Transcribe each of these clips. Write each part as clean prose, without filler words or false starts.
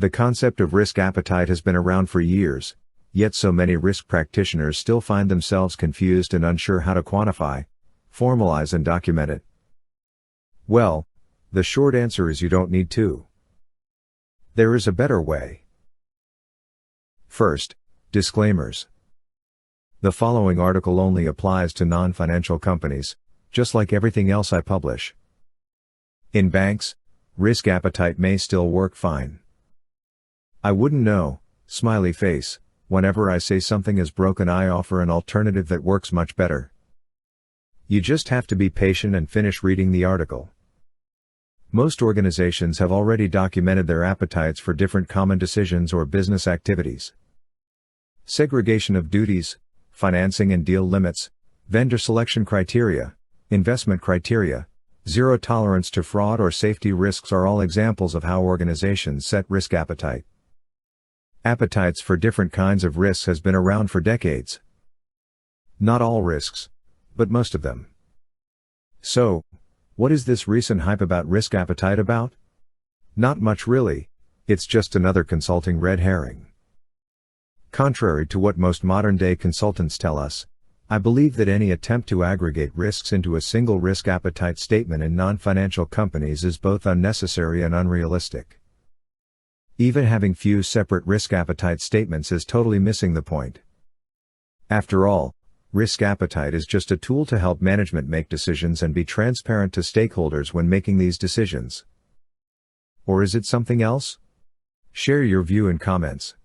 The concept of risk appetite has been around for years, yet so many risk practitioners still find themselves confused and unsure how to quantify, formalize and document it. Well, the short answer is you don't need to. There is a better way. First, disclaimers. The following article only applies to non-financial companies, just like everything else I publish. In banks, risk appetite may still work fine. I wouldn't know, smiley face, whenever I say something is broken. I offer an alternative that works much better. You just have to be patient and finish reading the article. Most organizations have already documented their appetites for different common decisions or business activities. Segregation of duties, financing and deal limits, vendor selection criteria, investment criteria, zero tolerance to fraud or safety risks are all examples of how organizations set risk appetite. Appetites for different kinds of risks has been around for decades. Not all risks, but most of them. So, what is this recent hype about risk appetite about? Not much really, it's just another consulting red herring. Contrary to what most modern-day consultants tell us, I believe that any attempt to aggregate risks into a single risk appetite statement in non-financial companies is both unnecessary and unrealistic. Even having few separate risk appetite statements is totally missing the point. After all, risk appetite is just a tool to help management make decisions and be transparent to stakeholders when making these decisions. Or is it something else? Share your view in comments.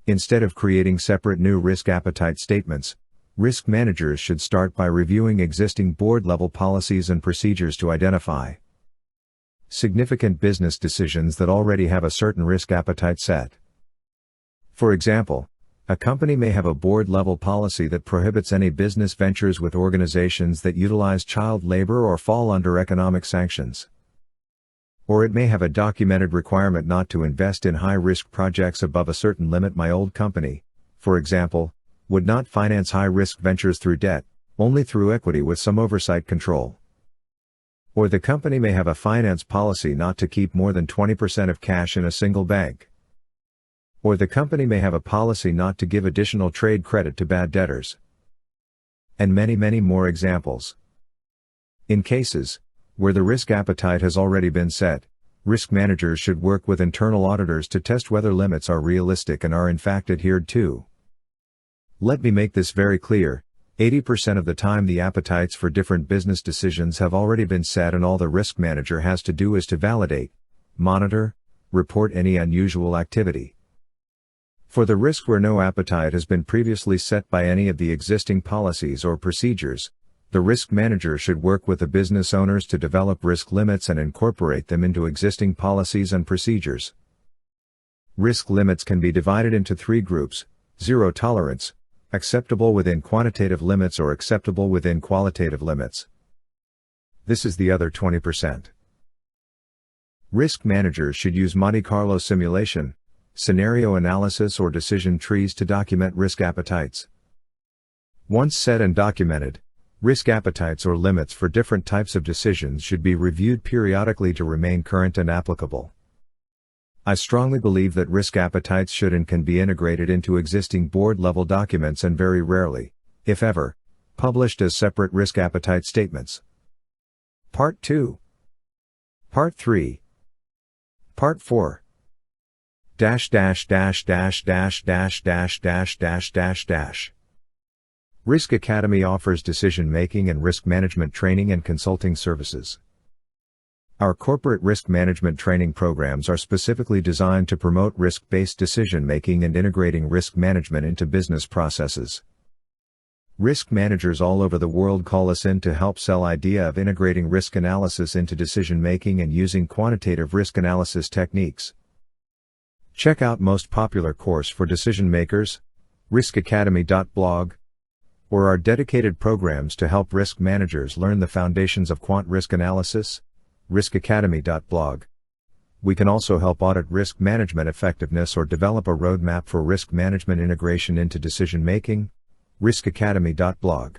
Instead of creating separate new risk appetite statements, risk managers should start by reviewing existing board-level policies and procedures to identify significant business decisions that already have a certain risk appetite set. For example, a company may have a board-level policy that prohibits any business ventures with organizations that utilize child labor or fall under economic sanctions. Or it may have a documented requirement not to invest in high-risk projects above a certain limit. My old company, for example, would not finance high-risk ventures through debt, only through equity with some oversight control. Or the company may have a finance policy not to keep more than 20% of cash in a single bank. Or the company may have a policy not to give additional trade credit to bad debtors. And many more examples. In cases where the risk appetite has already been set, risk managers should work with internal auditors to test whether limits are realistic and are in fact adhered to. Let me make this very clear. 80% of the time the appetites for different business decisions have already been set, and all the risk manager has to do is to validate, monitor, report any unusual activity. For the risk where no appetite has been previously set by any of the existing policies or procedures, the risk manager should work with the business owners to develop risk limits and incorporate them into existing policies and procedures. Risk limits can be divided into three groups: zero tolerance, acceptable within quantitative limits, or acceptable within qualitative limits. This is the other 20%. Risk managers should use monte-carlo simulation, scenario analysis or decision trees to document risk appetites. Once set and documented, risk appetites or limits for different types of decisions should be reviewed periodically to remain current and applicable. I strongly believe that risk appetites should and can be integrated into existing board-level documents and very rarely, if ever, published as separate risk appetite statements. Part 2. Part 3. Part 4. Risk Academy offers decision-making and risk management training and consulting services. Our corporate risk management training programs are specifically designed to promote risk-based decision-making and integrating risk management into business processes. Risk managers all over the world call us in to help sell idea of integrating risk analysis into decision-making and using quantitative risk analysis techniques. Check out most popular course for decision makers, riskacademy.blog, or our dedicated programs to help risk managers learn the foundations of quant risk analysis, riskacademy.blog. We can also help audit risk management effectiveness or develop a roadmap for risk management integration into decision making, riskacademy.blog.